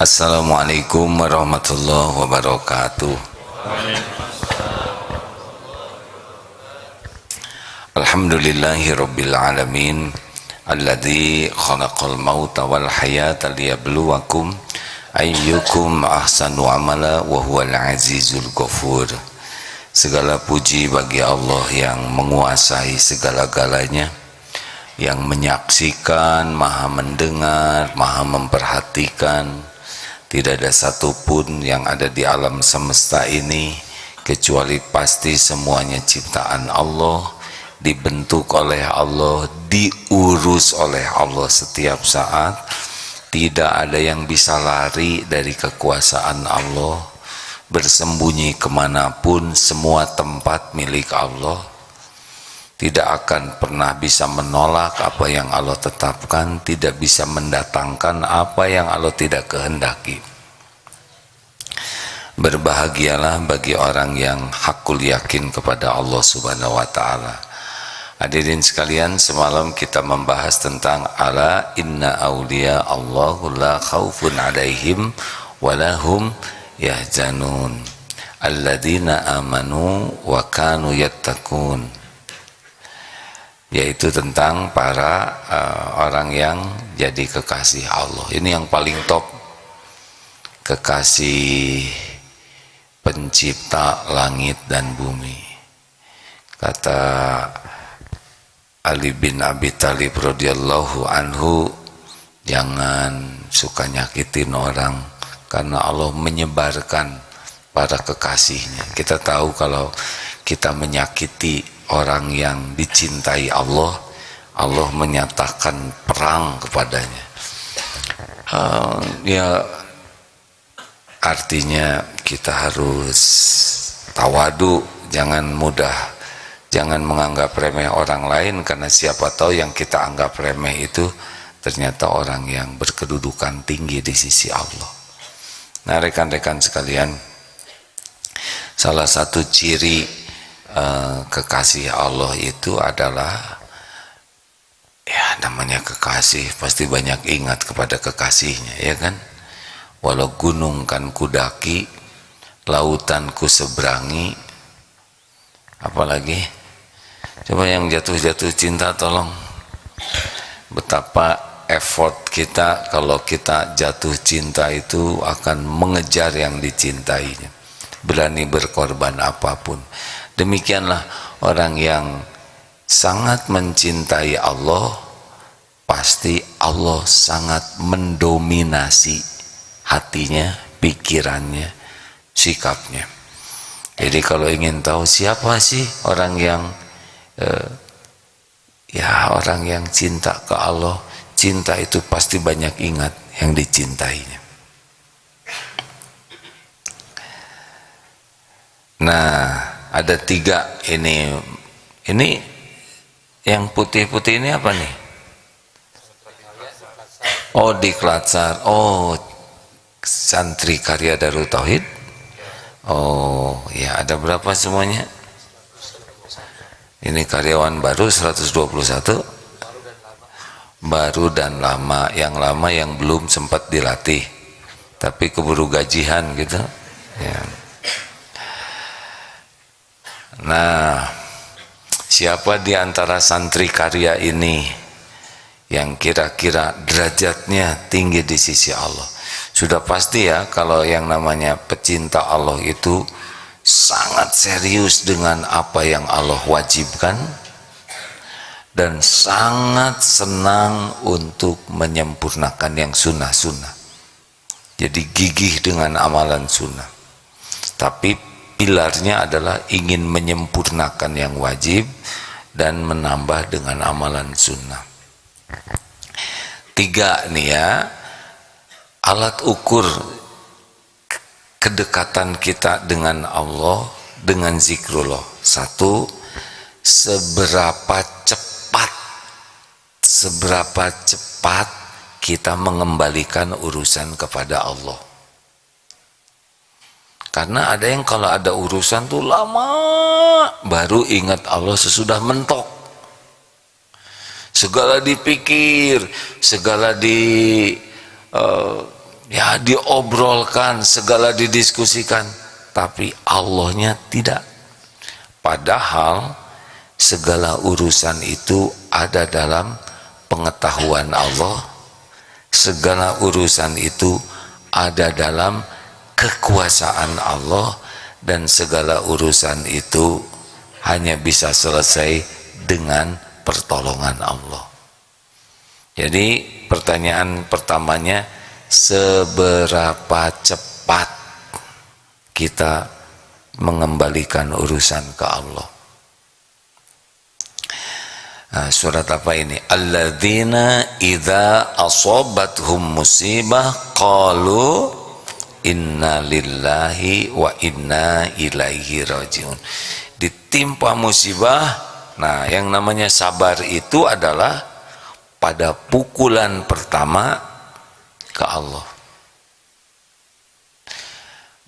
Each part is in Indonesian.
Assalamualaikum warahmatullahi wabarakatuh. Alhamdulillahi rabbil alamin alladzi khalaqal mauta wal hayata liyabluwakum ayyukum ahsanu amala wa huwal azizul ghafur. Segala puji bagi Allah yang menguasai segala-galanya, yang menyaksikan, maha mendengar, maha memperhatikan. Tidak ada satupun yang ada di alam semesta ini kecuali pasti semuanya ciptaan Allah, dibentuk oleh Allah, diurus oleh Allah setiap saat. Tidak ada yang bisa lari dari kekuasaan Allah, bersembunyi kemanapun, semua tempat milik Allah. Tidak akan pernah bisa menolak apa yang Allah tetapkan, tidak bisa mendatangkan apa yang Allah tidak kehendaki. Berbahagialah bagi orang yang hakul yakin kepada Allah Subhanahu wa ta'ala. Hadirin sekalian, semalam kita membahas tentang ala inna awliya Allahu la khaufun alaihim walahum yahzanun alladzina amanu wa kanu yattaqun, yaitu tentang para orang yang jadi kekasih Allah. Ini yang paling top, kekasih pencipta langit dan bumi. Kata Ali bin Abi Thalib radhiyallahu anhu, jangan suka nyakitin orang karena Allah menyebarkan para kekasihnya. Kita tahu kalau kita menyakiti orang yang dicintai Allah, Allah menyatakan perang kepadanya. Ya artinya kita harus tawadu, jangan menganggap remeh orang lain, karena siapa tahu yang kita anggap remeh itu ternyata orang yang berkedudukan tinggi di sisi Allah. Nah, rekan-rekan sekalian, salah satu ciri kekasih Allah itu adalah, ya namanya kekasih pasti banyak ingat kepada kekasihnya, ya kan? Walau gunung kan kudaki, lautan ku seberangi, apalagi coba yang jatuh-jatuh cinta, tolong betapa effort kita kalau kita jatuh cinta itu akan mengejar yang dicintainya, berani berkorban apapun. Demikianlah orang yang sangat mencintai Allah, pasti Allah sangat mendominasi hatinya, pikirannya, sikapnya. Jadi kalau ingin tahu siapa sih orang yang orang yang cinta ke Allah, cinta itu pasti banyak ingat yang dicintainya. Nah, ada 3 ini yang putih-putih ini apa nih? Oh, Diklat. Oh, santri karya Darut Tauhid. Oh ya, ada berapa semuanya? Ini karyawan baru 121, baru dan lama. Yang lama yang belum sempat dilatih tapi keburu gajian gitu ya. Nah, siapa di antara santri karya ini yang kira-kira derajatnya tinggi di sisi Allah? Sudah pasti ya, kalau yang namanya pecinta Allah itu sangat serius dengan apa yang Allah wajibkan dan sangat senang untuk menyempurnakan yang sunnah-sunnah. Jadi gigih dengan amalan sunnah, tapi pilarnya adalah ingin menyempurnakan yang wajib dan menambah dengan amalan sunnah. 3 nih ya, alat ukur kedekatan kita dengan Allah dengan zikrullah. 1, seberapa cepat kita mengembalikan urusan kepada Allah. Karena ada yang kalau ada urusan tuh lama baru ingat Allah sesudah mentok. segala dipikir, segala ya diobrolkan, segala didiskusikan, tapi Allahnya tidak. Padahal segala urusan itu ada dalam pengetahuan Allah, segala urusan itu ada dalam kekuasaan Allah, dan segala urusan itu hanya bisa selesai dengan pertolongan Allah. Jadi pertanyaan pertamanya, seberapa cepat kita mengembalikan urusan ke Allah? Nah, surat apa ini? Alladzina idza asabathum musibah qalu inna lillahi wa inna ilaihi rajiun. Ditimpa musibah, nah yang namanya sabar itu adalah pada pukulan pertama ke Allah.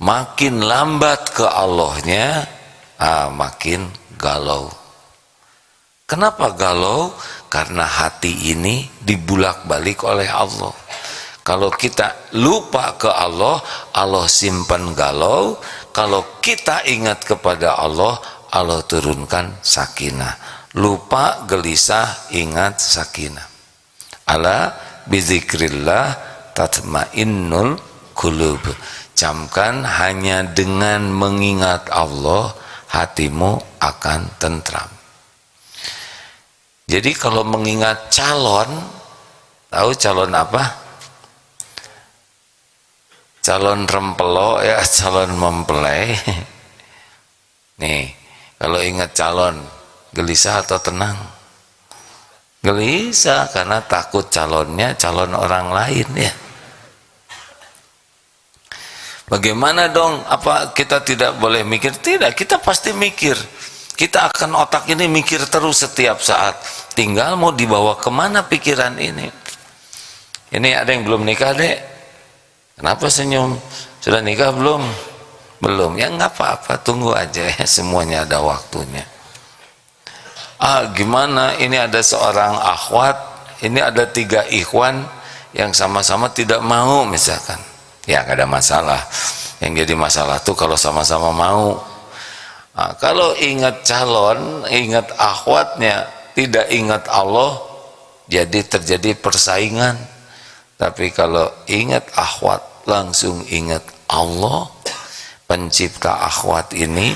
Makin lambat ke Allahnya, makin galau. Kenapa galau? Karena hati ini dibulak-balik oleh Allah. Kalau kita lupa ke Allah, Allah simpan galau. Kalau kita ingat kepada Allah, Allah turunkan sakinah. Lupa, gelisah, ingat, sakinah. Ala bizikrillah tatmainnul qulub. Camkan, hanya dengan mengingat Allah hatimu akan tentram. Jadi kalau mengingat calon, tahu calon apa? Calon rempelo ya, calon mempelai. Nih, kalau ingat calon, gelisah atau tenang? Gelisah, karena takut calonnya calon orang lain ya. Bagaimana dong? Apa kita tidak boleh mikir? Tidak, kita pasti mikir. Kita akan otak ini mikir terus setiap saat. Tinggal mau dibawa kemana pikiran ini. Ini ada yang belum nikah, Dek? Kenapa senyum? Sudah nikah belum? Belum. Ya nggak apa-apa, tunggu aja ya, semuanya ada waktunya. Gimana? Ini ada seorang akhwat, ini ada 3 ikhwan yang sama-sama tidak mau misalkan. Ya nggak ada masalah. Yang jadi masalah tuh kalau sama-sama mau. Kalau ingat calon, ingat akhwatnya, tidak ingat Allah, jadi terjadi persaingan. Tapi kalau ingat akhwat, langsung ingat Allah, pencipta akhwat ini,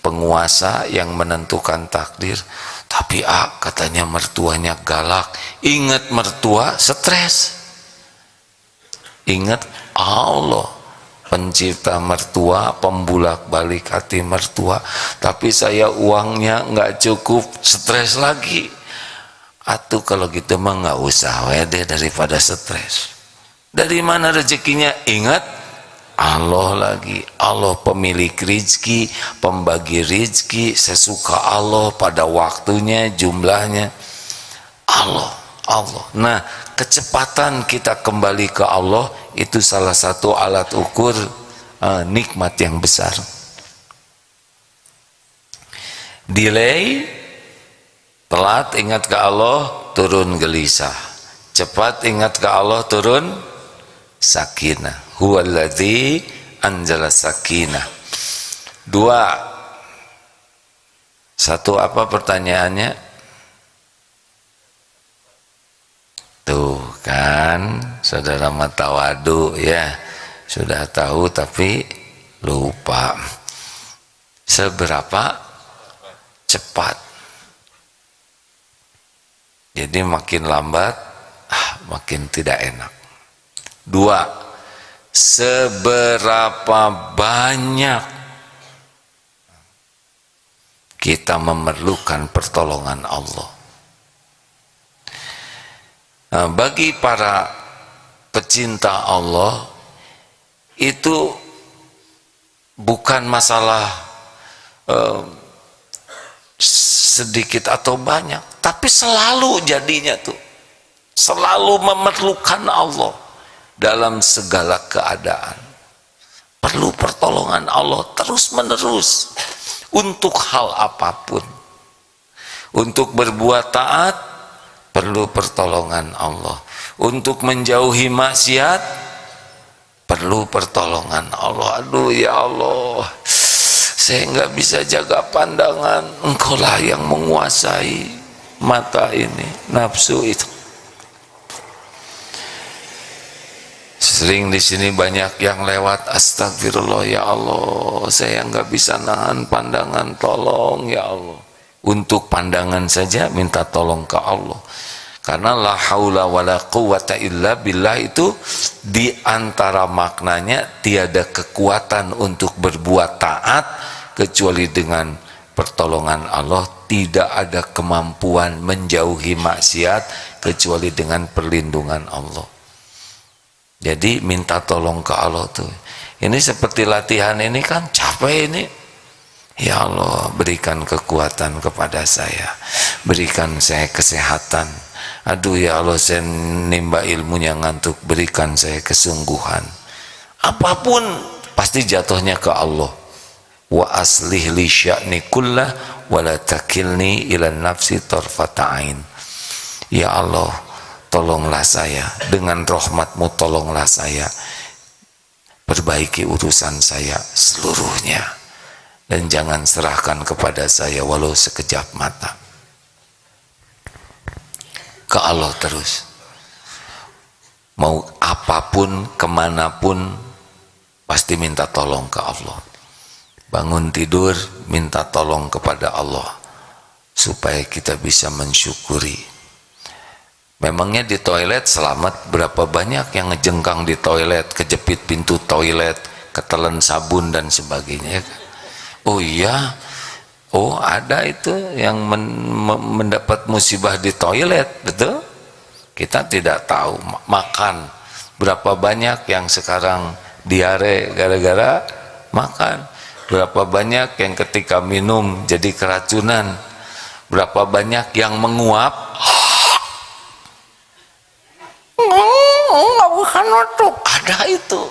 penguasa yang menentukan takdir. Tapi katanya mertuanya galak. Ingat mertua, stres. Ingat Allah, pencipta mertua, pembulak balik hati mertua. Tapi saya uangnya nggak cukup, stres lagi. Atuh kalau gitu mah nggak usah deh daripada stres. Dari mana rezekinya? Ingat Allah lagi. Allah pemilik rizki, pembagi rizki, sesuka Allah pada waktunya, jumlahnya. Allah. Nah, kecepatan kita kembali ke Allah itu salah satu alat ukur nikmat yang besar. Delay, telat ingat ke Allah, turun gelisah. Cepat ingat ke Allah, turun sakinah. Huwallazi anzala sakinah. 2. Satu apa pertanyaannya? Tuh kan, saudara matawadu ya, sudah tahu tapi lupa. Seberapa cepat? Jadi makin lambat, makin tidak enak. 2. Seberapa banyak kita memerlukan pertolongan Allah? Nah, bagi para pecinta Allah itu bukan masalah sedikit atau banyak, tapi selalu jadinya tuh selalu memerlukan Allah dalam segala keadaan. Perlu pertolongan Allah terus menerus untuk hal apapun. Untuk berbuat taat perlu pertolongan Allah. Untuk menjauhi maksiat perlu pertolongan Allah. Aduh ya Allah, saya nggak bisa jaga pandangan, Engkaulah yang menguasai mata ini, nafsu itu. Sering di sini banyak yang lewat, astagfirullah ya Allah, saya nggak bisa nahan pandangan, tolong ya Allah. Untuk pandangan saja minta tolong ke Allah. Karena la haula wala quwata illa billah itu diantara maknanya tiada kekuatan untuk berbuat taat kecuali dengan pertolongan Allah. Tidak ada kemampuan menjauhi maksiat kecuali dengan perlindungan Allah. Jadi minta tolong ke Allah tuh. Ini seperti latihan ini kan capek ini. Ya Allah, berikan kekuatan kepada saya, berikan saya kesehatan. Aduh ya Allah, saya nimba ilmunya ngantuk, berikan saya kesungguhan. Apapun pasti jatuhnya ke Allah. Wa aslih li sya'ni kullah wa la takilni ila nafsi tarfata ain. Ya Allah, tolonglah saya, dengan rahmat-Mu tolonglah saya, perbaiki urusan saya seluruhnya, dan jangan serahkan kepada saya walau sekejap mata. Ke Allah terus, mau apapun, kemanapun, pasti minta tolong ke Allah. Bangun tidur, minta tolong kepada Allah, supaya kita bisa mensyukuri. Memangnya di toilet selamat, berapa banyak yang ngejengkang di toilet, kejepit pintu toilet, ketelan sabun dan sebagainya. Oh iya, oh ada itu yang mendapat musibah di toilet, betul? Kita tidak tahu. Makan, berapa banyak yang sekarang diare gara-gara makan. Berapa banyak yang ketika minum jadi keracunan. Berapa banyak yang menguap, nggak bukan nutup, ada itu.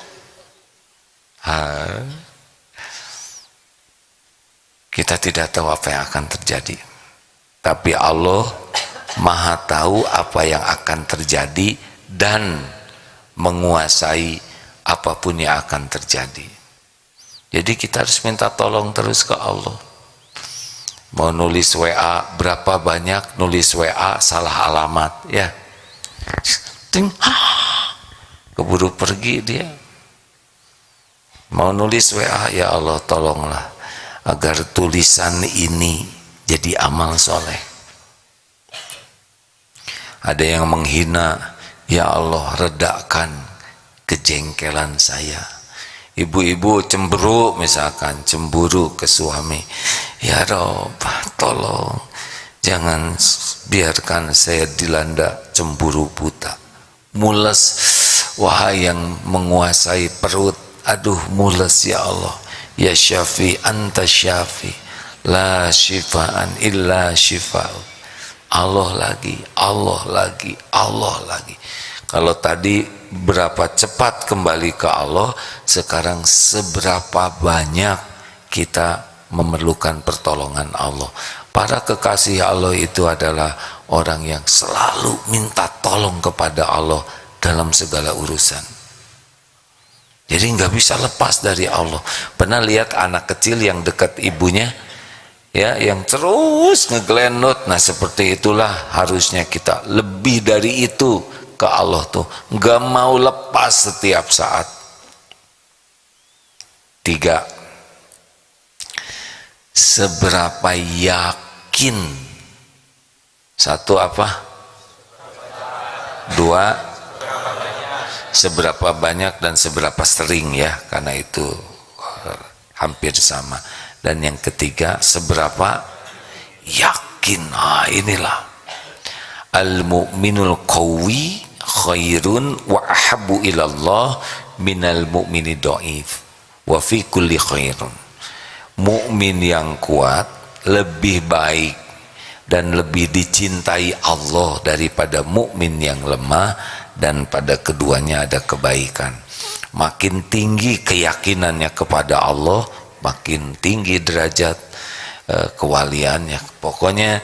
Kita tidak tahu apa yang akan terjadi, tapi Allah Maha tahu apa yang akan terjadi dan menguasai apapun yang akan terjadi. Jadi kita harus minta tolong terus ke Allah. Mau nulis WA, berapa banyak nulis WA salah alamat ya, keburu pergi dia. Mau nulis WA, ya Allah tolonglah agar tulisan ini jadi amal soleh. Ada yang menghina, ya Allah redakan kejengkelan saya. Ibu-ibu cemburu, misalkan cemburu ke suami, ya Rabb tolong jangan biarkan saya dilanda cemburu buta. Mules, wahai yang menguasai perut, aduh mules ya Allah. Ya Syafi, anta Syafi, la syifaan illa syifa'u. Allah lagi, Allah lagi, Allah lagi. Kalau tadi berapa cepat kembali ke Allah, sekarang seberapa banyak kita memerlukan pertolongan Allah. Para kekasih Allah itu adalah orang yang selalu minta tolong kepada Allah dalam segala urusan. Jadi nggak bisa lepas dari Allah. Pernah lihat anak kecil yang dekat ibunya, ya, yang terus ngegelenut. Nah seperti itulah harusnya kita, lebih dari itu ke Allah tuh, nggak mau lepas setiap saat. 3. Seberapa yakin. 1 apa? 2 seberapa banyak dan seberapa sering, ya, karena itu hampir sama. Dan yang ketiga, seberapa yakin. Nah inilah al-mu'minul qawi khairun wa ahabbu ilallah minal mu'mini dhaif wa fi kulli khairun. Mukmin yang kuat lebih baik dan lebih dicintai Allah daripada mukmin yang lemah, dan pada keduanya ada kebaikan. Makin tinggi keyakinannya kepada Allah, makin tinggi derajat kewaliannya. Pokoknya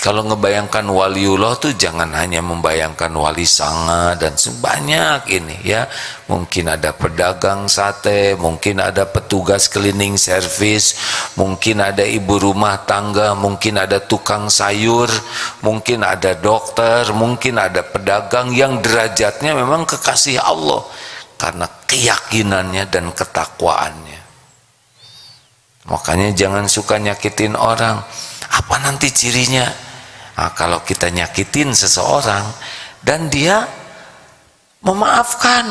Kalau ngebayangkan waliullah tuh jangan hanya membayangkan wali sanga dan sebanyak ini ya. Mungkin ada pedagang sate, mungkin ada petugas cleaning service, mungkin ada ibu rumah tangga, mungkin ada tukang sayur, mungkin ada dokter, mungkin ada pedagang yang derajatnya memang kekasih Allah karena keyakinannya dan ketakwaannya. Makanya jangan suka nyakitin orang. Apa nanti cirinya? Nah, kalau kita nyakitin seseorang dan dia memaafkan,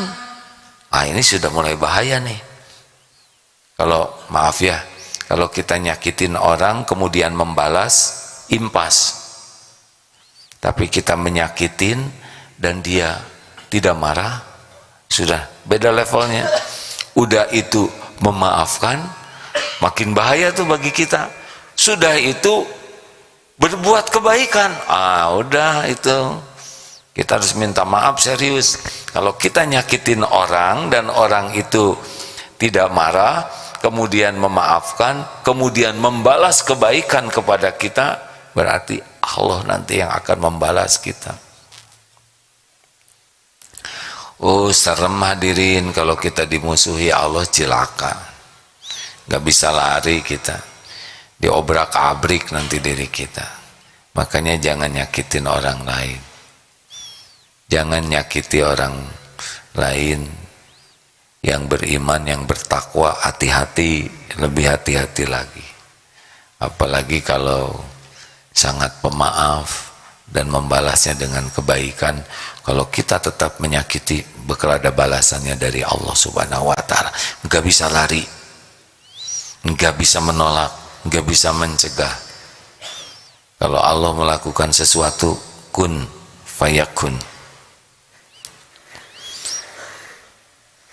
ini sudah mulai bahaya nih. Kalau maaf ya, kalau kita nyakitin orang kemudian membalas, impas. Tapi kita menyakitin dan dia tidak marah, sudah beda levelnya. Udah itu memaafkan, makin bahaya tuh bagi kita. Sudah itu berbuat kebaikan, udah itu kita harus minta maaf serius. Kalau kita nyakitin orang dan orang itu tidak marah, kemudian memaafkan, kemudian membalas kebaikan kepada kita, berarti Allah nanti yang akan membalas kita. Serem hadirin kalau kita dimusuhi Allah, cilaka, gak bisa lari kita, diobrak-abrik nanti diri kita. Makanya jangan nyakitin orang lain, jangan nyakiti orang lain yang beriman, yang bertakwa. Hati-hati, lebih hati-hati lagi, apalagi kalau sangat pemaaf dan membalasnya dengan kebaikan. Kalau kita tetap menyakiti, bakal ada balasannya dari Allah Subhanahu wa Ta'ala. Nggak bisa lari, nggak bisa menolak, nggak bisa mencegah. Kalau Allah melakukan sesuatu, kun fayakun.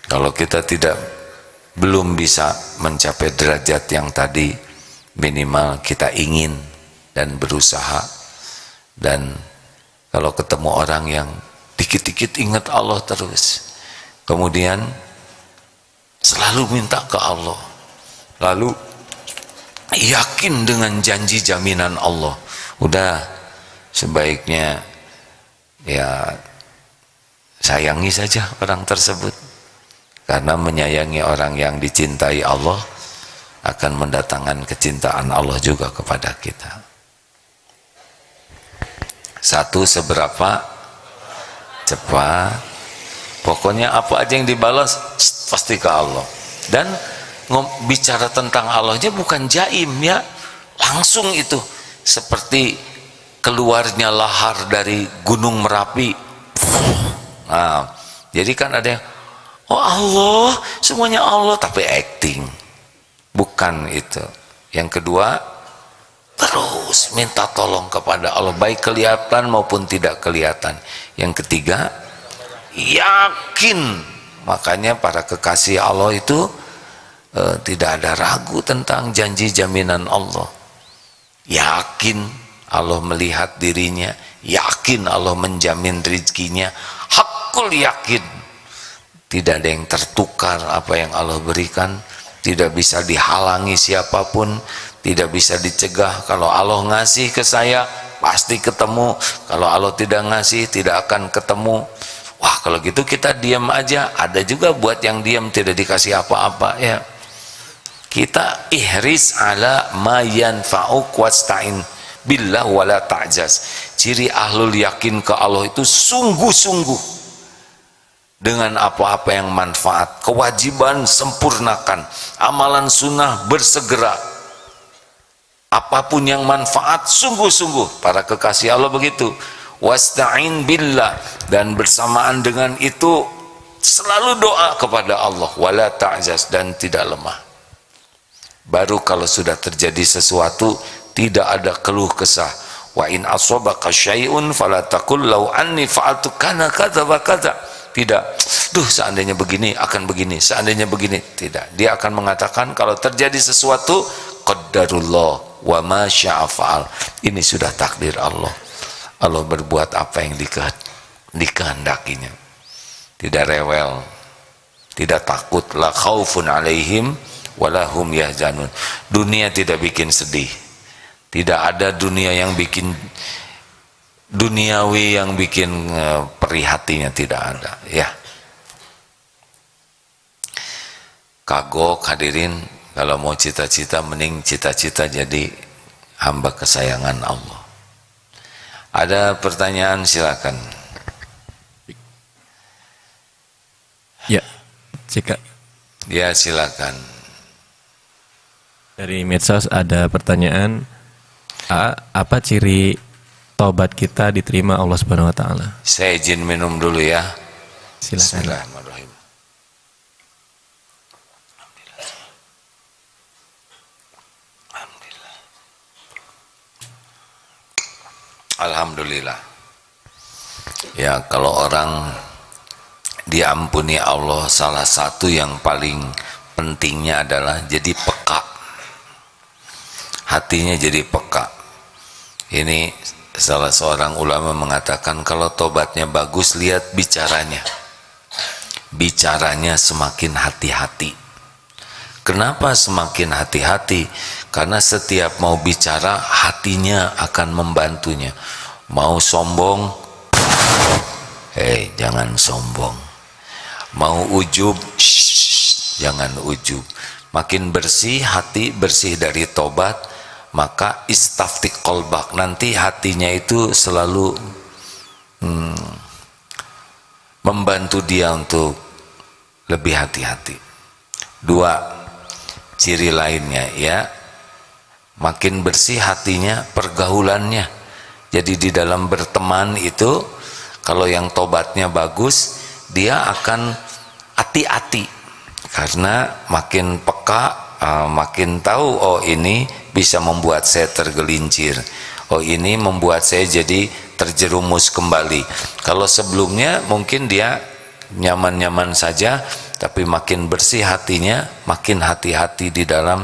Kalau kita belum bisa mencapai derajat yang tadi, minimal kita ingin dan berusaha. Dan kalau ketemu orang yang dikit-dikit ingat Allah terus, kemudian selalu minta ke Allah, lalu yakin dengan janji jaminan Allah, udah sebaiknya ya sayangi saja orang tersebut, karena menyayangi orang yang dicintai Allah akan mendatangkan kecintaan Allah juga kepada kita. Satu, seberapa cepat, pokoknya apa aja yang dibalas pasti ke Allah. Dan bicara tentang Allahnya bukan jaim ya, langsung itu seperti keluarnya lahar dari gunung Merapi. Nah, jadi kan ada yang oh Allah, semuanya Allah, tapi acting, bukan itu. Yang kedua, terus minta tolong kepada Allah, baik kelihatan maupun tidak kelihatan. Yang ketiga, yakin. Makanya para kekasih Allah itu tidak ada ragu tentang janji jaminan Allah. Yakin Allah melihat dirinya, yakin Allah menjamin rezekinya, hakul yakin. Tidak ada yang tertukar apa yang Allah berikan, tidak bisa dihalangi siapapun, tidak bisa dicegah. Kalau Allah ngasih ke saya pasti ketemu, kalau Allah tidak ngasih tidak akan ketemu. Wah, kalau gitu kita diam aja. Ada juga buat yang diam tidak dikasih apa-apa ya. Kita ihris ala ma yanfa'uk wasta'in billah wala ta'jaz. Ciri ahlul yakin ke Allah itu sungguh-sungguh dengan apa-apa yang manfaat. Kewajiban sempurnakan, amalan sunnah bersegera, apapun yang manfaat sungguh-sungguh. Para kekasih Allah begitu. Wasta'in billah, dan bersamaan dengan itu selalu doa kepada Allah, wala ta'jaz, dan tidak lemah. Baru kalau sudah terjadi sesuatu tidak ada keluh kesah. Wa in asabaka syai'un fala taqul law anni fa'altu kana kadza wa kadza. Tidak, duh seandainya begini akan begini, seandainya begini. Tidak, dia akan mengatakan kalau terjadi sesuatu, qaddarullah wa ma syaa fa'al. Ini sudah takdir Allah. Allah berbuat apa yang dikehendakinya. Tidak rewel, tidak takut. La khaufun alaihim wala hum yahzanun. Dunia tidak bikin sedih, Tidak ada dunia yang bikin duniawi yang bikin perih hatinya, tidak ada ya. Kagok hadirin, kalau mau cita-cita mending cita-cita jadi hamba kesayangan Allah. Ada pertanyaan silakan. Ya, jika Ya silakan. dari medsos ada pertanyaan, apa ciri tobat kita diterima Allah Subhanahu wa taala? Saya izin minum dulu ya. Silakan. Bismillahirrahmanirrahim. Alhamdulillah. Alhamdulillah. Ya, kalau orang diampuni Allah, salah satu yang paling pentingnya adalah jadi peka. Hatinya jadi peka. Ini salah seorang ulama mengatakan kalau tobatnya bagus, lihat bicaranya. Bicaranya semakin hati-hati. Kenapa semakin hati-hati? Karena setiap mau bicara, hatinya akan membantunya. Mau sombong, jangan sombong. Mau ujub, jangan ujub. Makin bersih hati, bersih dari tobat, maka istaftik qalbak, nanti hatinya itu selalu membantu dia untuk lebih hati-hati. Dua ciri lainnya ya, makin bersih hatinya, pergaulannya. Jadi di dalam berteman itu, kalau yang tobatnya bagus, dia akan hati-hati karena makin peka, makin tahu, oh ini bisa membuat saya tergelincir, oh ini membuat saya jadi terjerumus kembali. Kalau sebelumnya mungkin dia nyaman-nyaman saja, tapi makin bersih hatinya, makin hati-hati di dalam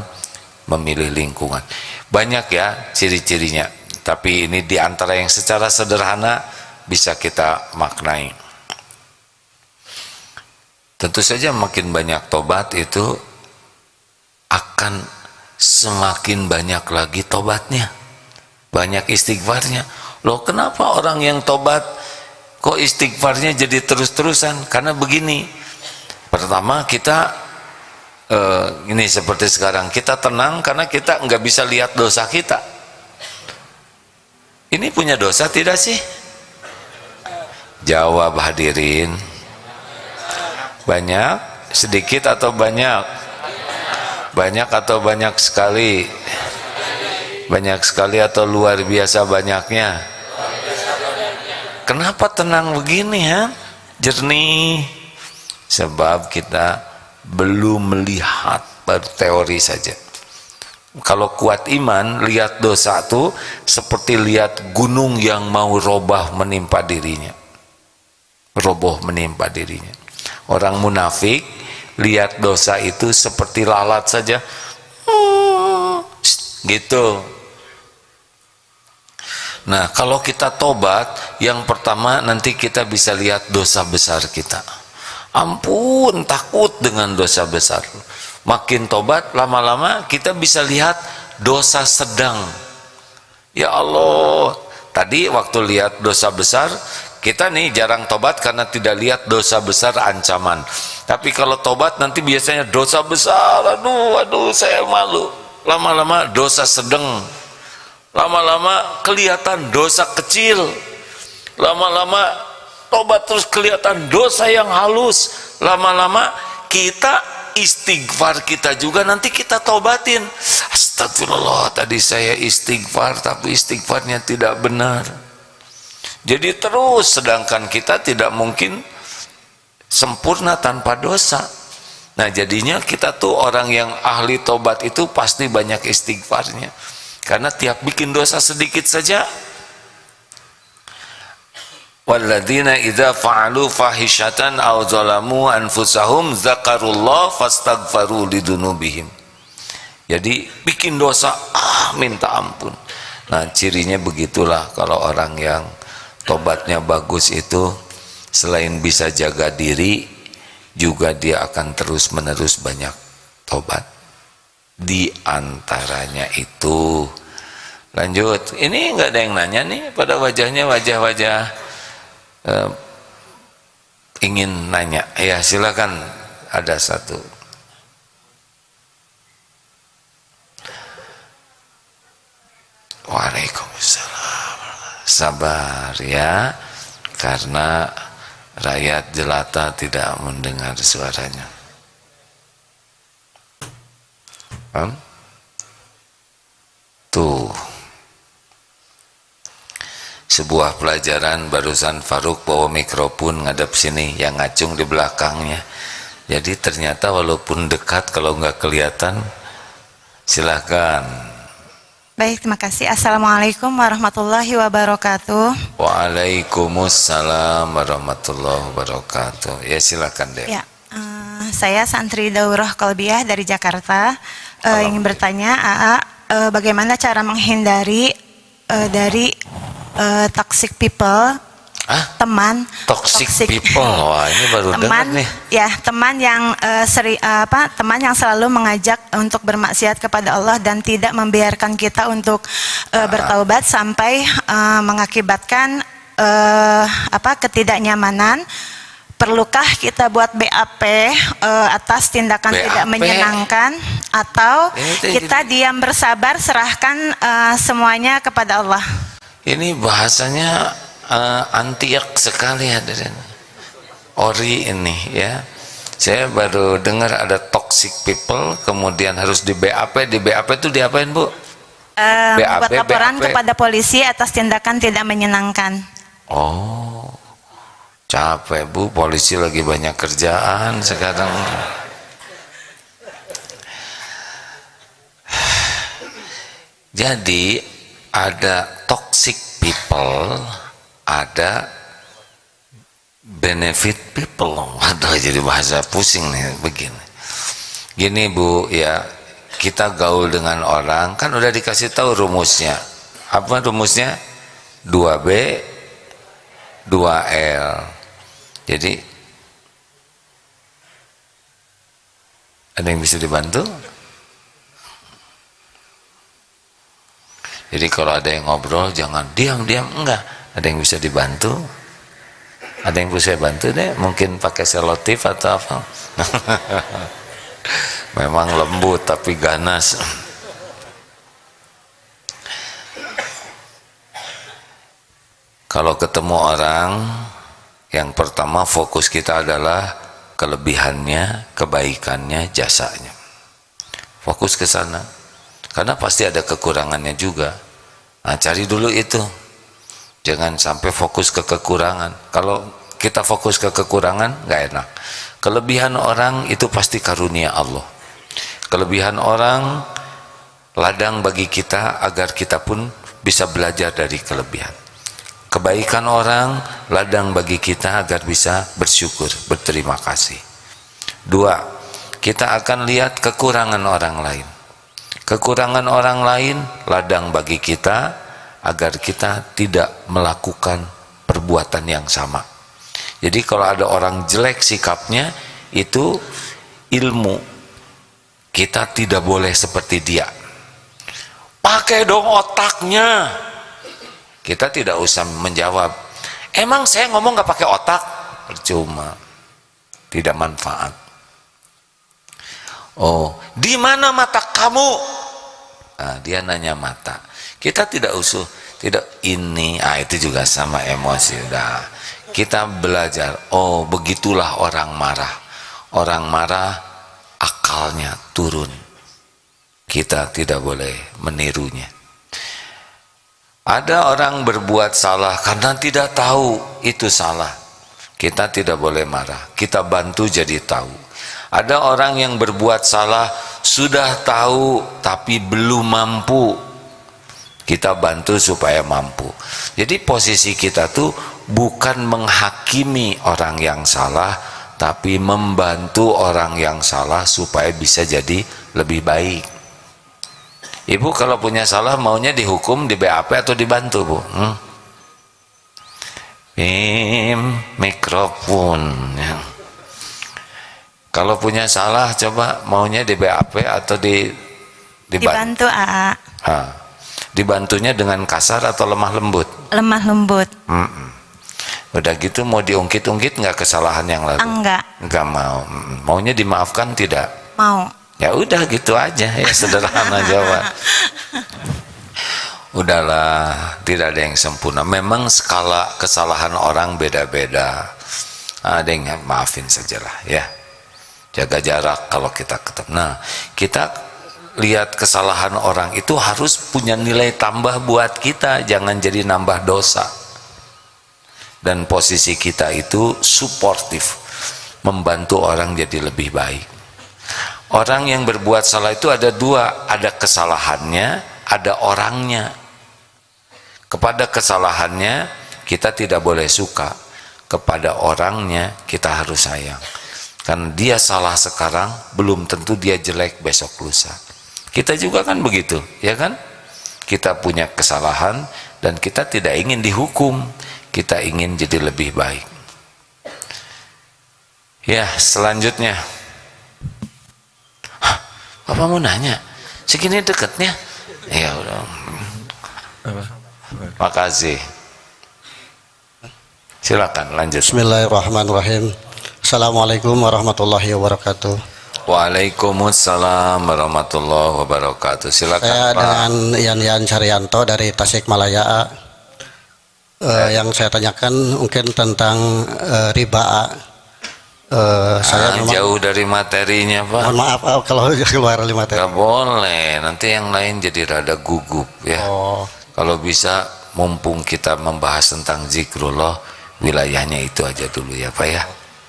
memilih lingkungan. Banyak ya ciri-cirinya, tapi ini diantara yang secara sederhana bisa kita maknai. Tentu saja makin banyak tobat itu akan semakin banyak lagi tobatnya, banyak istighfarnya. Loh, kenapa orang yang tobat kok istighfarnya jadi terus-terusan? Karena begini, pertama kita ini seperti sekarang kita tenang karena kita nggak bisa lihat dosa kita. Ini punya dosa tidak sih? Jawab hadirin. Banyak, sedikit atau banyak? Banyak atau banyak sekali? Banyak sekali atau luar biasa banyaknya? Kenapa tenang begini ya? Jernih. Sebab kita belum melihat, baru teori saja. Kalau kuat iman, lihat dosa itu seperti lihat gunung yang mau roboh menimpa dirinya. Roboh menimpa dirinya. Orang munafik lihat dosa itu seperti lalat saja, gitu. Nah, kalau kita tobat, yang pertama nanti kita bisa lihat dosa besar kita. Ampun, takut dengan dosa besar. Makin tobat, lama-lama kita bisa lihat dosa sedang. Ya Allah, tadi waktu lihat dosa besar, kita nih jarang tobat karena tidak lihat dosa besar ancaman. Tapi kalau tobat nanti biasanya dosa besar, aduh saya malu. Lama-lama dosa sedang, lama-lama kelihatan dosa kecil, lama-lama tobat terus kelihatan dosa yang halus, lama-lama kita istighfar kita juga nanti kita tobatin. Astagfirullah, tadi saya istighfar tapi istighfarnya tidak benar. Jadi terus, sedangkan kita tidak mungkin sempurna tanpa dosa. Nah, jadinya kita tuh orang yang ahli tobat itu pasti banyak istighfarnya. Karena tiap bikin dosa sedikit saja, walladzina idza fa'alu fahishatan aw zalamu anfusahum dzakarullah fastaghfaru lidunubihim. Jadi bikin dosa, minta ampun. Nah, cirinya begitulah kalau orang yang tobatnya bagus itu, selain bisa jaga diri, juga dia akan terus menerus banyak tobat. Di antaranya itu Lanjut. Ini nggak ada yang nanya nih pada wajahnya wajah-wajah ingin nanya. Ya silakan, ada satu. Waalaikumsalam. Sabar ya, karena rakyat jelata tidak mendengar suaranya. Tuh. Sebuah pelajaran barusan Faruk bawa mikrofon ngadep sini, yang ngacung di belakangnya. Jadi ternyata walaupun dekat, kalau nggak kelihatan, silakan. Baik, terima kasih. Assalamualaikum warahmatullahi wabarakatuh. Waalaikumsalam warahmatullahi wabarakatuh. Ya silakan deh. Ya, saya santri Daurah Qalbiyah dari Jakarta. Ingin bertanya, bagaimana cara menghindari dari toxic people? Teman Toxic people. Wah, ini baru teman dengar nih. ya, teman yang teman yang selalu mengajak untuk bermaksiat kepada Allah dan tidak membiarkan kita untuk bertaubat sampai mengakibatkan ketidaknyamanan. Perlukah kita buat BAP atas tindakan BAP? tidak menyenangkan, atau kita diam bersabar, serahkan semuanya kepada Allah? Ini bahasanya antiak sekali hadirin. Ori ini ya. Saya baru dengar ada toxic people, kemudian harus di BAP. Di BAP itu diapain, Bu? Buat laporan kepada polisi atas tindakan tidak menyenangkan. Oh, capek Bu, polisi lagi banyak kerjaan sekarang. Jadi ada toxic people, ada benefit people. Waduh, jadi bahasa pusing nih begini. Gini Bu ya, kita gaul dengan orang, kan udah dikasih tahu rumusnya. Apa rumusnya? 2B 2L. Jadi ada yang bisa dibantu? Jadi kalau ada yang ngobrol jangan diam-diam, enggak. Ada yang bisa dibantu? Ada yang bisa bantu deh, mungkin pakai selotip atau apa. Memang lembut tapi ganas. Kalau ketemu orang, yang pertama fokus kita adalah kelebihannya, kebaikannya, jasanya. Fokus ke sana. Karena pasti ada kekurangannya juga. Nah, cari dulu itu. Jangan sampai fokus ke kekurangan. Kalau kita fokus ke kekurangan, nggak enak. Kelebihan orang itu pasti karunia Allah. Kelebihan orang ladang bagi kita agar kita pun bisa belajar dari kelebihan. Kebaikan orang ladang bagi kita agar bisa bersyukur, berterima kasih. 2, kita akan lihat kekurangan orang lain. Kekurangan orang lain ladang bagi kita agar kita tidak melakukan perbuatan yang sama. Jadi kalau ada orang jelek sikapnya, itu ilmu. Kita tidak boleh seperti dia. Pakai dong otaknya. Kita tidak usah menjawab, emang saya ngomong nggak pakai otak? Percuma, tidak manfaat. Oh, di mana mata kamu? Nah, dia nanya mata. Kita tidak ini, itu juga sama emosi. Udah, kita belajar. Oh, begitulah orang marah. Orang marah akalnya turun. Kita tidak boleh menirunya. Ada orang berbuat salah karena tidak tahu itu salah. Kita tidak boleh marah. Kita bantu jadi tahu. Ada orang yang berbuat salah sudah tahu tapi belum mampu. Kita bantu supaya mampu. Jadi posisi kita tuh bukan menghakimi orang yang salah, tapi membantu orang yang salah supaya bisa jadi lebih baik. Ibu kalau punya salah maunya dihukum, di BAP atau dibantu, Bu? Mikrofon ya. Kalau punya salah coba maunya di BAP atau dibantu? Dibantu, AA. Dibantunya dengan kasar atau lemah lembut? Lemah lembut. Udah gitu mau diungkit-ungkit nggak kesalahan yang lalu? Nggak mau. Maunya dimaafkan tidak? Mau. Ya udah gitu aja ya, sederhana jawab. Udahlah, tidak ada yang sempurna. Memang skala kesalahan orang beda-beda. Ada yang maafin sajalah ya. Jaga jarak kalau kita ketemu. Nah, kita lihat kesalahan orang itu harus punya nilai tambah buat kita, jangan jadi nambah dosa. Dan posisi kita itu suportif, membantu orang jadi lebih baik. Orang yang berbuat salah itu ada dua, ada kesalahannya, ada orangnya. Kepada kesalahannya kita tidak boleh suka, kepada orangnya kita harus sayang. Karena dia salah sekarang, belum tentu dia jelek besok lusa. Kita juga kan begitu, ya kan? Kita punya kesalahan dan kita tidak ingin dihukum, kita ingin jadi lebih baik. Ya, selanjutnya. Hah, Bapak mau nanya, segini dekatnya? Ya udah. Makasih. Silakan lanjut. Bismillahirrahmanirrahim. Assalamualaikum warahmatullahi wabarakatuh. Waalaikumsalam warahmatullahi wabarakatuh. Silakan Saya Pak. dengan Yan Caryanto dari Tasikmalaya. Yang saya tanyakan mungkin tentang riba. Saya memang, jauh dari materinya Pak. mohon maaf kalau keluar dari materi. Gak boleh, nanti yang lain jadi rada gugup ya. Kalau bisa mumpung kita membahas tentang zikrullah, wilayahnya itu aja dulu ya Pak ya.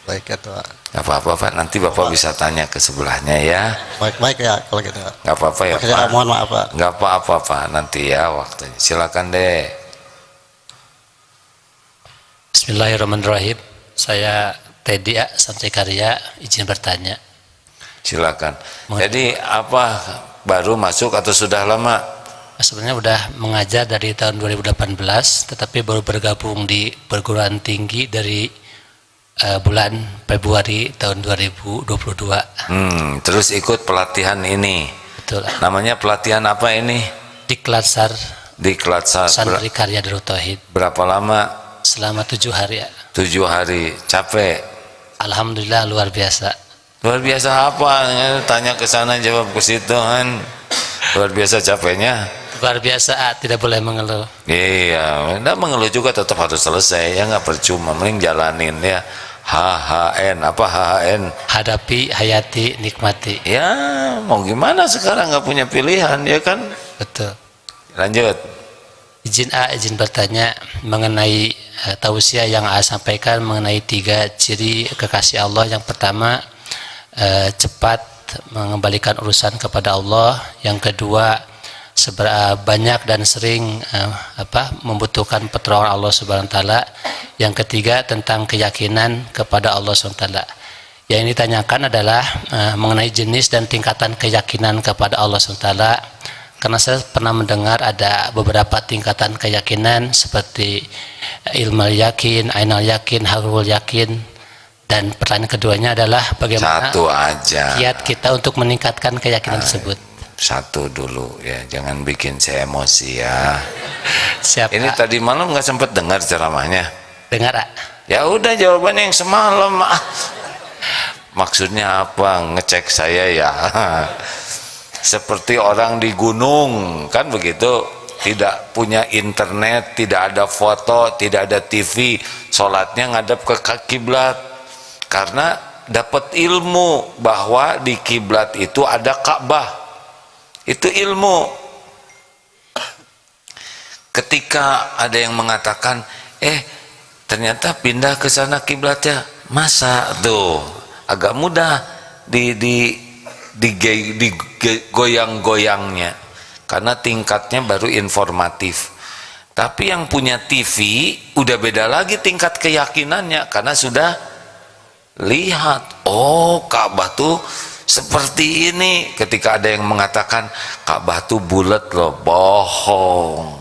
Baik ya Pak. Gak apa-apa Pak, nanti Bapak bisa tanya ke sebelahnya ya. Baik ya kalau gitu. Gak apa-apa ya Saya Pak. mohon maaf Pak. Gak apa-apa Pak, nanti ya waktunya. Silakan deh. Bismillahirrahmanirrahim. Saya Teddy Santri Karya, izin bertanya. Silakan. Jadi apa, baru masuk atau sudah lama? Sebenarnya udah mengajar dari tahun 2018, tetapi baru bergabung di perguruan tinggi dari bulan Februari tahun 2022. Terus ikut pelatihan ini. Betul. Namanya pelatihan apa ini? Diklatsar Diklatsar. Santri Karya Darut Tauhid. Berapa lama? Selama 7 hari ya. 7 hari. Capek? Alhamdulillah luar biasa. Luar biasa apa? Tanya ke sana jawab ke situ kan. Luar biasa capeknya. Luar biasa, tidak boleh mengeluh. Iya, enggak mengeluh juga tetap harus selesai ya, nggak percuma, mending jalanin ya. HHN, apa HHN? Hadapi, hayati, nikmati. Ya, mau gimana sekarang, nggak punya pilihan ya kan? Betul. Lanjut. Izin bertanya mengenai tausiah yang sampaikan mengenai 3 ciri kekasih Allah. Yang pertama, cepat mengembalikan urusan kepada Allah. Yang kedua, banyak dan sering membutuhkan pertolongan Allah Subhanahu wa taala. Yang ketiga, tentang keyakinan kepada Allah Subhanahu wa taala. Yang ini ditanyakan adalah mengenai jenis dan tingkatan keyakinan kepada Allah Subhanahu wa taala. Karena saya pernah mendengar ada beberapa tingkatan keyakinan seperti ilmal yakin, ainal yakin, harul yakin. Dan pertanyaan keduanya adalah bagaimana Satu aja. kiat kita untuk meningkatkan keyakinan tersebut. Satu dulu ya, jangan bikin saya emosi ya. Siapa? Ini tadi malam nggak sempat dengar ceramahnya. Dengar, ah? Ya udah jawabannya yang semalam. Maksudnya apa? Ngecek saya ya. Seperti orang di gunung kan begitu, tidak punya internet, tidak ada foto, tidak ada TV, sholatnya ngadep ke kiblat karena dapat ilmu bahwa di kiblat itu ada Ka'bah. Itu ilmu. Ketika ada yang mengatakan, ternyata pindah ke sana kiblatnya, masa tuh agak mudah digoyang-goyangnya karena tingkatnya baru informatif. Tapi yang punya TV udah beda lagi tingkat keyakinannya karena sudah lihat, oh Ka'bah tuh seperti ini. Ketika ada yang mengatakan Ka'bah tuh bulat loh, bohong,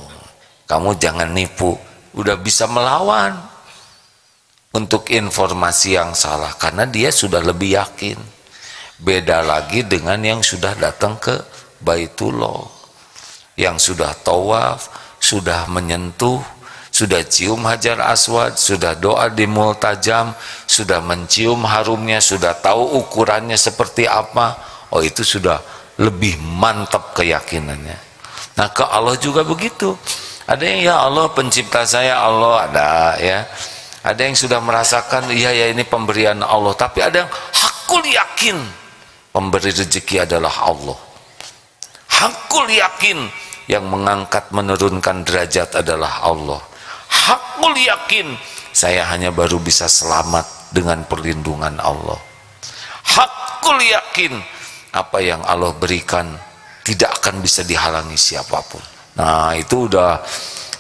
kamu jangan nipu, udah bisa melawan untuk informasi yang salah karena dia sudah lebih yakin. Beda lagi dengan yang sudah datang ke Baitullah. yang sudah tawaf, sudah menyentuh, sudah cium hajar aswad, sudah doa di multajam, sudah mencium harumnya, sudah tahu ukurannya seperti apa, oh itu sudah lebih mantap keyakinannya. Nah ke Allah juga begitu. Ada yang ya Allah pencipta saya Allah, ada ya. Ada yang sudah merasakan iya ya ini pemberian Allah, tapi ada yang hakul yakin pemberi rezeki adalah Allah. Hakul yakin yang mengangkat menurunkan derajat adalah Allah. Hakul yakin saya hanya baru bisa selamat dengan perlindungan Allah. Hakul yakin apa yang Allah berikan tidak akan bisa dihalangi siapapun. Nah itu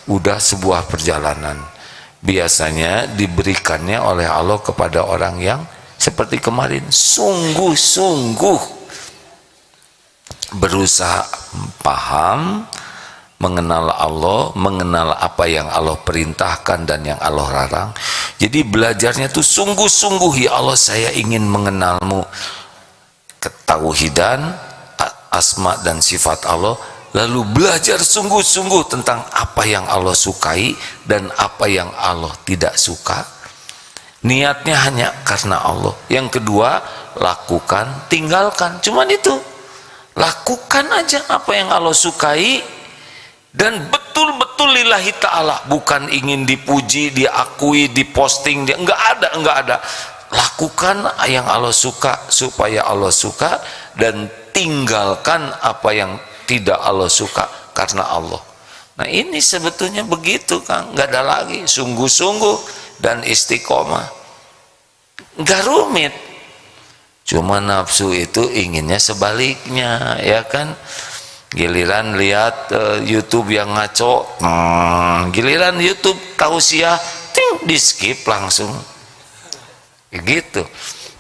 udah sebuah perjalanan. Biasanya diberikannya oleh Allah kepada orang yang seperti kemarin sungguh-sungguh berusaha paham, mengenal Allah, mengenal apa yang Allah perintahkan dan yang Allah larang. Jadi belajarnya tuh sungguh-sungguh, ya Allah saya ingin mengenalmu, ketauhidan, asma dan sifat Allah, lalu belajar sungguh-sungguh tentang apa yang Allah sukai dan apa yang Allah tidak suka. Niatnya hanya karena Allah. Yang kedua, lakukan, tinggalkan. Cuman itu, lakukan aja apa yang Allah sukai dan betul-betul lillahi ta'ala, bukan ingin dipuji, diakui, diposting, enggak ada. Lakukan yang Allah suka supaya Allah suka, dan tinggalkan apa yang tidak Allah suka karena Allah. Nah ini sebetulnya begitu Kang, nggak ada lagi, sungguh-sungguh dan istiqomah, nggak rumit. Cuma nafsu itu inginnya sebaliknya, ya kan? Giliran lihat YouTube yang ngaco, giliran YouTube tausiah, ting di skip langsung, gitu.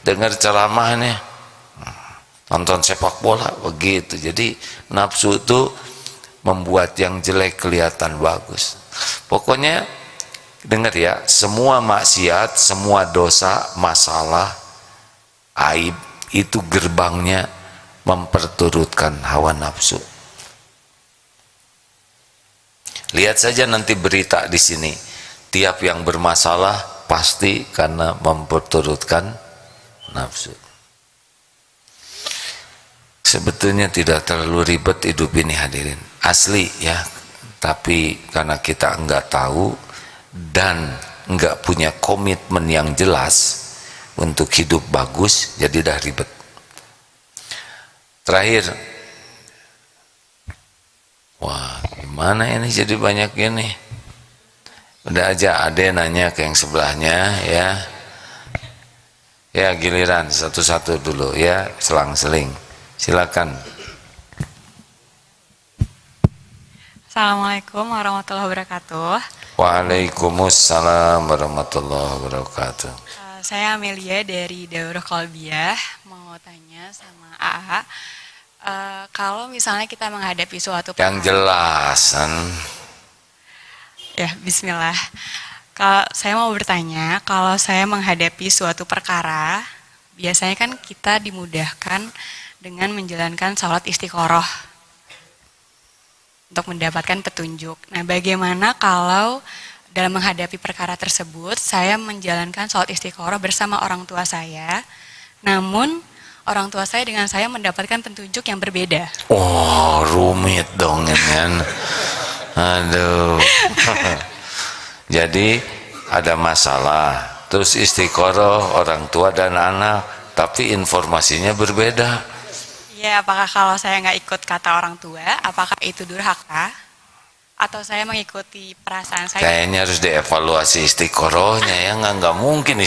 Dengar ceramahnya, nonton sepak bola, begitu. Jadi nafsu itu membuat yang jelek kelihatan bagus. Pokoknya dengar ya, semua maksiat, semua dosa, masalah, aib itu gerbangnya memperturutkan hawa nafsu. Lihat saja nanti berita di sini, tiap yang bermasalah pasti karena memperturutkan nafsu. Sebetulnya tidak terlalu ribet hidup ini hadirin, asli ya, tapi karena kita enggak tahu dan enggak punya komitmen yang jelas untuk hidup bagus, jadi dah ribet. Terakhir, wah gimana ini jadi banyak gini. Udah aja ade nanya ke yang sebelahnya ya. Ya giliran satu-satu dulu ya, selang-seling. Silakan. Assalamualaikum warahmatullahi wabarakatuh. Waalaikumsalam warahmatullahi wabarakatuh. Saya Amelia dari Daurah Qalbiyah, mau tanya sama AA, kalau misalnya kita menghadapi suatu Yang jelasan. Ya, bismillah. Kalau saya mau bertanya, kalau saya menghadapi suatu perkara, biasanya kan kita dimudahkan dengan menjalankan sholat istiqoroh untuk mendapatkan petunjuk. Nah, bagaimana kalau dalam menghadapi perkara tersebut saya menjalankan sholat istiqoroh bersama orang tua saya, namun orang tua saya dengan saya mendapatkan petunjuk yang berbeda? Oh, rumit dong kan. Aduh. Jadi ada masalah, terus istiqoroh orang tua dan anak, tapi informasinya berbeda. Ya, apakah kalau saya nggak ikut kata orang tua, apakah itu durhaka? Atau saya mengikuti perasaan saya? Kayaknya harus dievaluasi istiqorohnya ya, nggak mungkin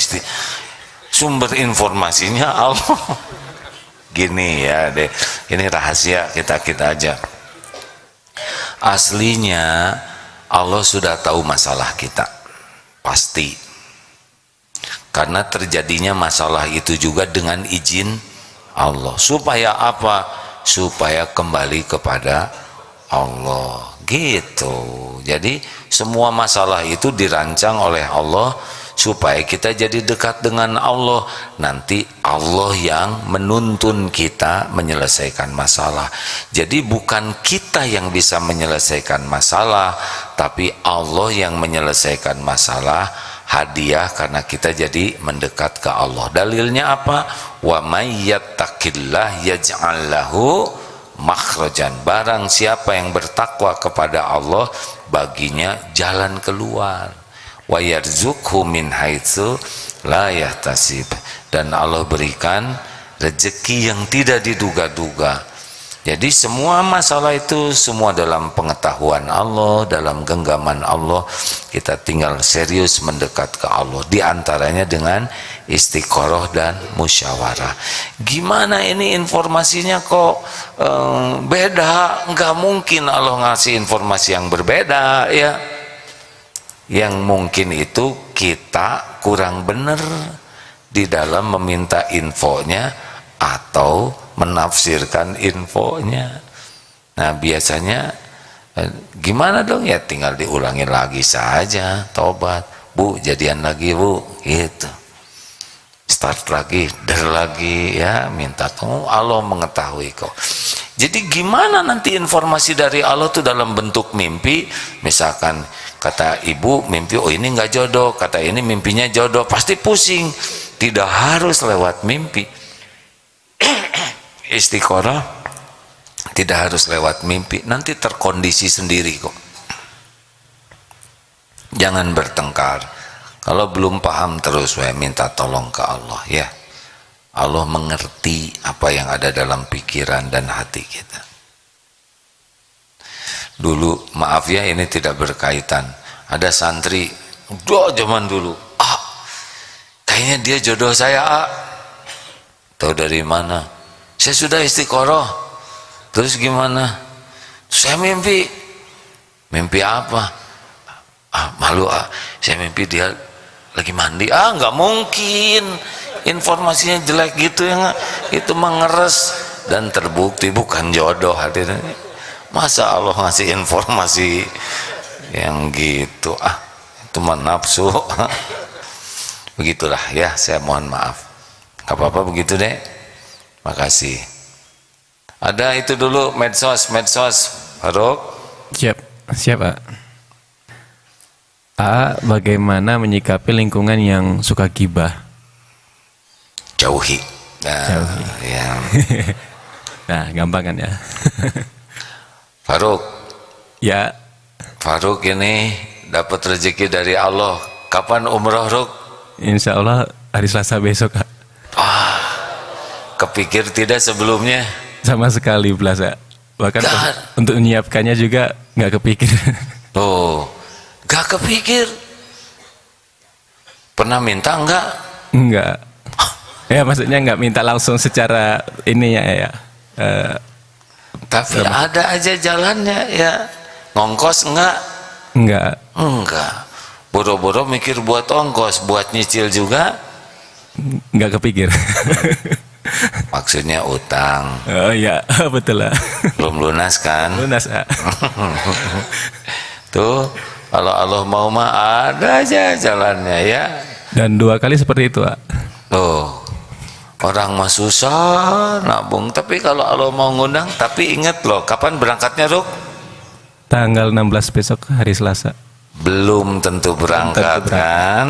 sumber informasinya Allah. Gini ya deh, ini rahasia kita aja. Aslinya Allah sudah tahu masalah kita, pasti. Karena terjadinya masalah itu juga dengan izin Allah. Supaya apa? Supaya kembali kepada Allah, gitu. Jadi semua masalah itu dirancang oleh Allah supaya kita jadi dekat dengan Allah. Nanti Allah yang menuntun kita menyelesaikan masalah. Jadi bukan kita yang bisa menyelesaikan masalah, tapi Allah yang menyelesaikan masalah. Hadiah karena kita jadi mendekat ke Allah. Dalilnya apa? Wa may yattaqillah yaj'al lahu makhrajan. Barang siapa yang bertakwa kepada Allah, baginya jalan keluar. Wa yarzuqhu min haitsu la yahtasib. Dan Allah berikan rezeki yang tidak diduga-duga. Jadi semua masalah itu semua dalam pengetahuan Allah, dalam genggaman Allah. Kita tinggal serius mendekat ke Allah, di antaranya dengan istiqoroh dan musyawarah. Gimana ini informasinya kok beda? Enggak mungkin Allah ngasih informasi yang berbeda ya. Yang mungkin itu kita kurang benar di dalam meminta infonya atau menafsirkan infonya. Nah biasanya gimana dong ya, tinggal diulangi lagi saja. Tobat bu, jadian lagi bu, gitu, start lagi, lagi ya, minta tolong. Allah mengetahui kok. Jadi gimana nanti informasi dari Allah tuh dalam bentuk mimpi. Misalkan kata ibu mimpi, oh ini nggak jodoh, kata ini mimpinya jodoh, pasti pusing. Tidak harus lewat mimpi. Istiqoroh tidak harus lewat mimpi, nanti terkondisi sendiri kok. Jangan bertengkar. Kalau belum paham terus minta tolong ke Allah ya. Allah mengerti apa yang ada dalam pikiran dan hati kita. Dulu, maaf ya ini tidak berkaitan, ada santri udah zaman dulu, kayaknya dia jodoh saya. Tahu dari mana? Saya sudah istiqoroh. Terus gimana? Saya mimpi. Mimpi apa? Malu saya mimpi dia lagi mandi. Nggak mungkin. Informasinya jelek gitu ya, itu mengeres dan terbukti bukan jodoh hadirin. Masa Allah ngasih informasi yang gitu? Itu mah nafsu. Begitulah ya, saya mohon maaf. Gak apa-apa begitu deh. Makasih. Ada itu dulu medsos Faruk. Siap Pak. Bagaimana menyikapi lingkungan yang suka gibah? Jauhi. Jauhi. Ya. Nah gampang kan ya. Faruk. Ya. Faruk ini dapat rezeki dari Allah. Kapan umroh Ruk? Insya Allah hari Selasa besok Kak. Kepikir tidak sebelumnya? Sama sekali Plaza. Bahkan untuk menyiapkannya juga nggak kepikir. Oh, nggak kepikir. Pernah minta enggak? Enggak. Ya maksudnya nggak minta langsung secara ini ya. Tapi ada aja jalannya ya. Ngongkos enggak? Enggak. Boro-boro mikir buat ongkos, buat nyicil juga? Nggak kepikir. Maksudnya utang. Oh iya, betul lah. Belum lunas kan? Lunas. Tuh, kalau Allah mau mah ada aja jalannya ya. Dan 2 kali seperti itu, Pak. Tuh, orang mah susah nabung, tapi kalau Allah mau ngundang, tapi ingat loh, kapan berangkatnya Ruk? Tanggal 16 besok hari Selasa. Belum tentu berangkat kan?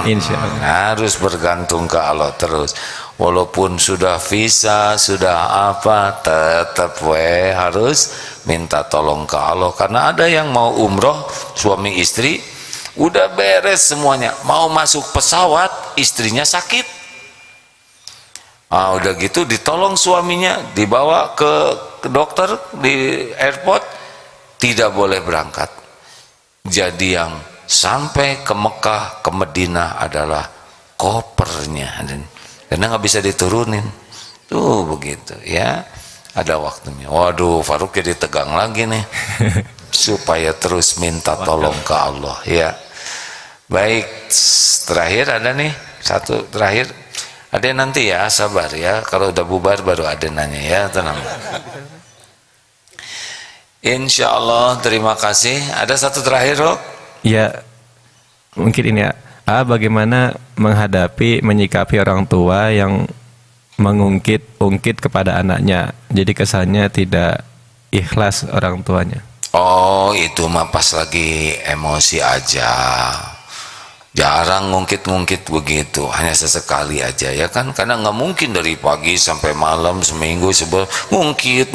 Insya Allah. Harus bergantung ke Allah terus. Walaupun sudah visa, sudah apa, tetap harus minta tolong ke Allah. Karena ada yang mau umroh, suami istri, udah beres semuanya. Mau masuk pesawat, istrinya sakit. Udah gitu ditolong suaminya, dibawa ke dokter di airport, tidak boleh berangkat. Jadi yang sampai ke Mekah, ke Madinah adalah kopernya, karena nggak bisa diturunin. Tuh begitu ya, ada waktunya. Waduh, Faruk jadi tegang lagi nih. Supaya terus minta tolong ke Allah ya. Baik, terakhir ada nih satu terakhir. Ada nanti ya, sabar ya. Kalau udah bubar baru ada nanya ya, tenang. Insya Allah, terima kasih. Ada satu terakhir Rok? Ya, mungkin ini ya. bagaimana menghadapi, menyikapi orang tua yang mengungkit-ungkit kepada anaknya, jadi kesannya tidak ikhlas orang tuanya. Oh, itu mah pas lagi emosi aja. Jarang ngungkit-ngungkit begitu, hanya sesekali aja ya kan, karena nggak mungkin dari pagi sampai malam seminggu ngungkit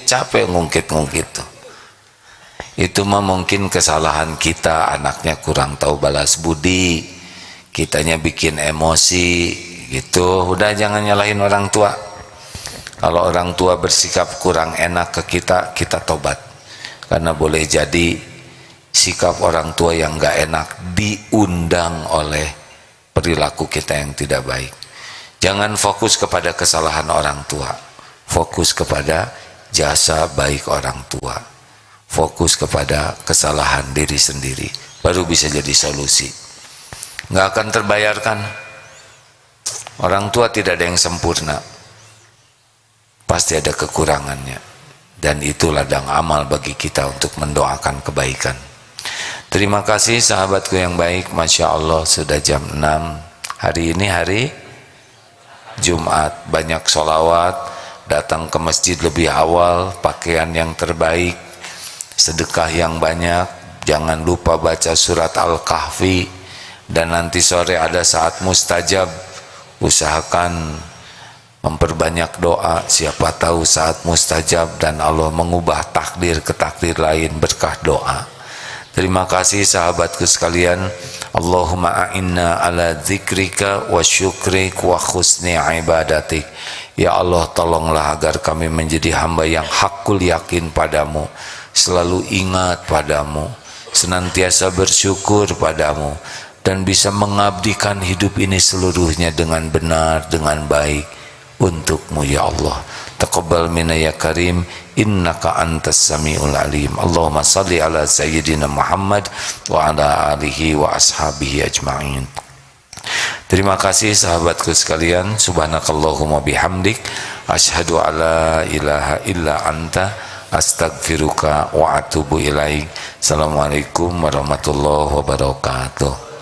capek ngungkit tuh. Itu mah mungkin kesalahan kita, anaknya kurang tahu balas budi, kitanya bikin emosi gitu. Udah, jangan nyalahin orang tua. Kalau orang tua bersikap kurang enak ke kita, kita tobat, karena boleh jadi sikap orang tua yang gak enak diundang oleh perilaku kita yang tidak baik. Jangan fokus kepada kesalahan orang tua, fokus kepada jasa baik orang tua, fokus kepada kesalahan diri sendiri, baru bisa jadi solusi. Gak akan terbayarkan. Orang tua tidak ada yang sempurna, pasti ada kekurangannya, dan itu ladang amal bagi kita untuk mendoakan kebaikan. Terima kasih sahabatku yang baik. Masya Allah sudah jam 6. Hari ini hari Jumat, banyak sholawat, datang ke masjid lebih awal, pakaian yang terbaik, sedekah yang banyak. Jangan lupa baca surat Al-Kahfi, dan nanti sore ada saat mustajab. Usahakan memperbanyak doa, siapa tahu saat mustajab dan Allah mengubah takdir ke takdir lain berkah doa. Terima kasih sahabatku sekalian. Allahumma a'inna ala dzikrika wa syukrik wa husni ibadatik. Ya Allah, tolonglah agar kami menjadi hamba yang hakul yakin padamu, selalu ingat padamu, senantiasa bersyukur padamu, dan bisa mengabdikan hidup ini seluruhnya dengan benar, dengan baik untukmu ya Allah. Taqabbal minna ya karim, innaka antas samiul alim. Allahumma salli ala sayyidina Muhammad wa ala alihi wa ashabihi ajma'in. Terima kasih sahabatku sekalian. Subhanakallahumma bihamdik, asyhadu alla ilaha illa anta, astaghfiruka wa atubu ilaik. Assalamualaikum warahmatullahi wabarakatuh.